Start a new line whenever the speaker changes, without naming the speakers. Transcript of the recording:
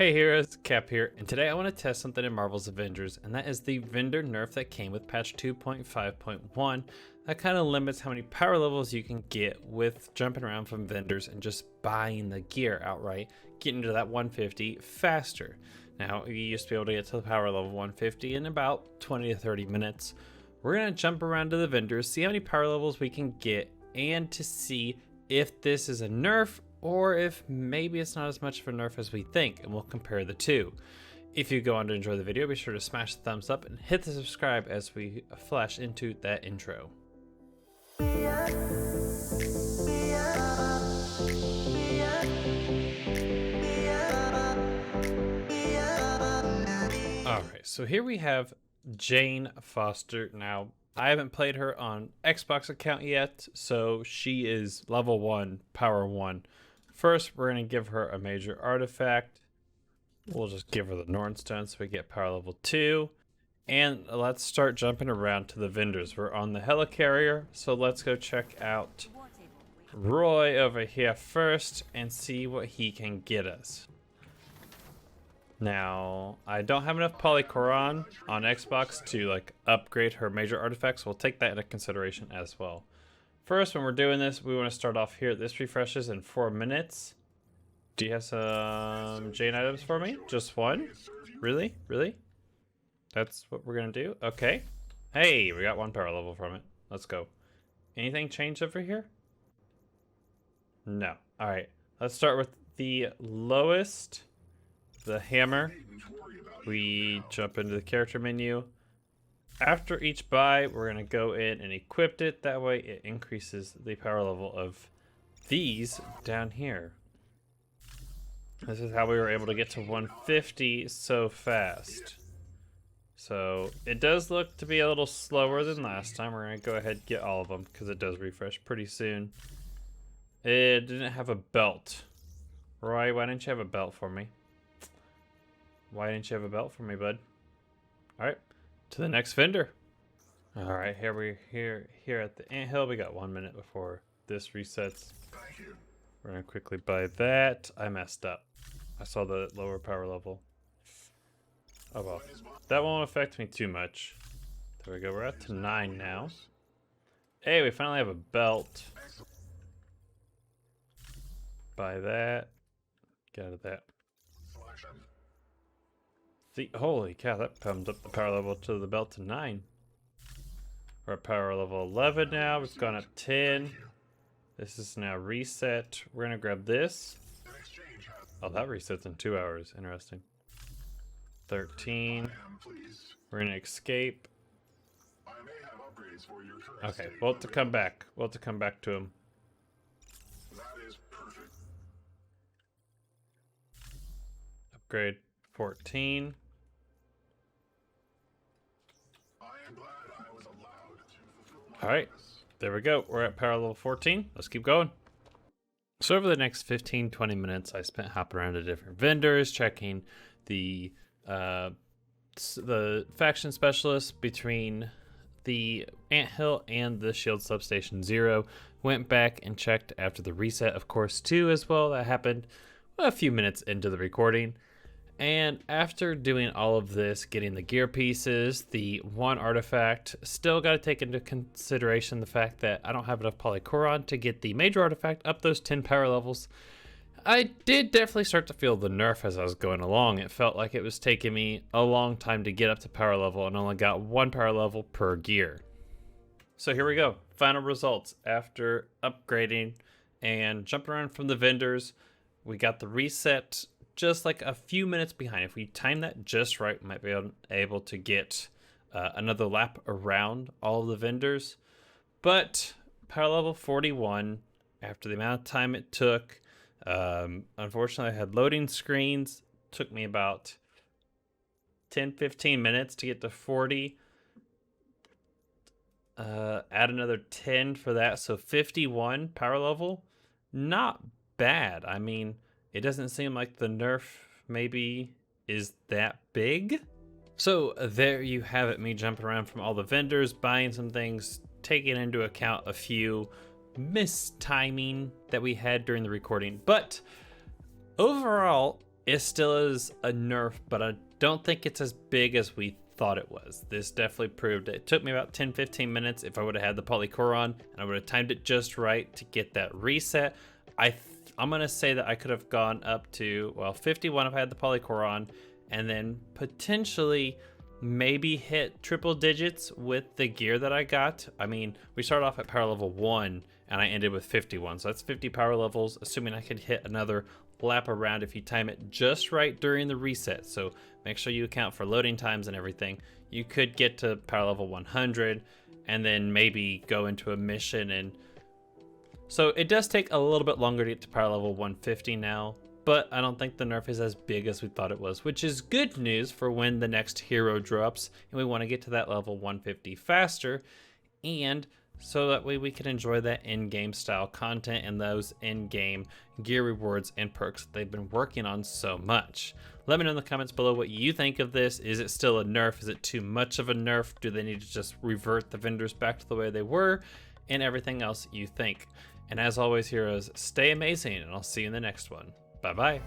Hey heroes, Cap here, and today I want to test something in Marvel's Avengers, and that is the vendor nerf that came with patch 2.5.1 that kind of limits how many power levels you can get with jumping around from vendors and just buying the gear outright, getting to that 150 faster. Now, you used to be able to get to the power level 150 in about 20 to 30 minutes. We're going to jump around to the vendors, see how many power levels we can get, and to see if this is a nerf or if maybe it's not as much of a nerf as we think, and we'll compare the two. If you go on to enjoy the video, be sure to smash the thumbs up and hit the subscribe as we flash into that intro. Alright, so here we have Jane Foster. Now, I haven't played her on Xbox account yet, so she is level 1, power 1. First, we're going to give her a major artifact. We'll just give her the Nornstone so we get power level 2. And let's start jumping around to the vendors. We're on the helicarrier, so let's go check out Roy over here first and see what he can get us. Now, I don't have enough Polycoron on Xbox to upgrade her major artifacts. We'll take that into consideration as well. First, when we're doing this, we want to start off here. This refreshes in 4 minutes. Do you have some Jane items for me? Just one? Really? Really? That's what we're going to do? Okay. Hey, we got 1 power level from it. Let's go. Anything change over here? No. Alright. Let's start with the lowest. The hammer. We jump into the character menu. After each buy, we're going to go in and equip it. That way it increases the power level of these down here. This is how we were able to get to 150 so fast. So it does look to be a little slower than last time. We're going to go ahead and get all of them because it does refresh pretty soon. It didn't have a belt. Roy, why didn't you have a belt for me? Why didn't you have a belt for me, bud? Alright. To the next vendor. All right, here at the anthill. We got 1 minute before this resets.
Thank you.
We're gonna quickly buy that. I messed up. I saw the lower power level. Oh well, that won't affect me too much. There we go. We're at to 9 now. Hey, we finally have a belt. Buy that. Get out of that. See, holy cow, that pumped up the power level to the belt to 9. We're at power level 11 now. We've gone up 10. This is now reset. We're going to grab this. Oh, that resets in 2 hours. Interesting. 13. We're going to escape. Okay, we'll have to come back. We'll have to come back to him. Upgrade 14. Alright, there we go. We're at power level 14. Let's keep going. So over the next 15-20 minutes, I spent hopping around to different vendors, checking the faction specialists between the anthill and the shield substation 0. Went back and checked after the reset, of course, too, as well. That happened a few minutes into the recording. And after doing all of this, getting the gear pieces, the 1 artifact, still got to take into consideration the fact that I don't have enough Polycoron to get the major artifact up those 10 power levels. I did definitely start to feel the nerf as I was going along. It felt like it was taking me a long time to get up to power level and only got 1 power level per gear. So here we go. Final results after upgrading and jumping around from the vendors. We got the reset just like a few minutes behind. If we time that just right, we might be able to get another lap around all of the vendors. But power level 41, after the amount of time it took, unfortunately I had loading screens. Took me about 10-15 minutes to get to 40. Add another 10 for that, so 51 power level. Not bad. I mean, it doesn't seem like the nerf maybe is that big. So there you have it, me jumping around from all the vendors, buying some things, taking into account a few mistiming that we had during the recording. But overall, It still is a nerf, but I don't think it's as big as we thought it was. This definitely proved it. It took me about 10-15 minutes if I would have had the polycore on, and I would have timed it just right to get that reset. I'm gonna say that I could have gone up to, well, 51 if I had the polycore on, and then potentially maybe hit triple digits with the gear that I got. I mean, we started off at power level 1 and I ended with 51, so that's 50 power levels, assuming I could hit another lap around if you time it just right during the reset. So make sure you account for loading times and everything. You could get to power level 100 and then maybe go into a mission. And so it does take a little bit longer to get to power level 150 now, but I don't think the nerf is as big as we thought it was, which is good news for when the next hero drops and we want to get to that level 150 faster, and so that way we can enjoy that in-game style content and those in-game gear rewards and perks that they've been working on so much. Let me know in the comments below what you think of this. Is it still a nerf? Is it too much of a nerf? Do they need to just revert the vendors back to the way they were? And everything else you think. And as always, heroes, stay amazing, and I'll see you in the next one. Bye-bye.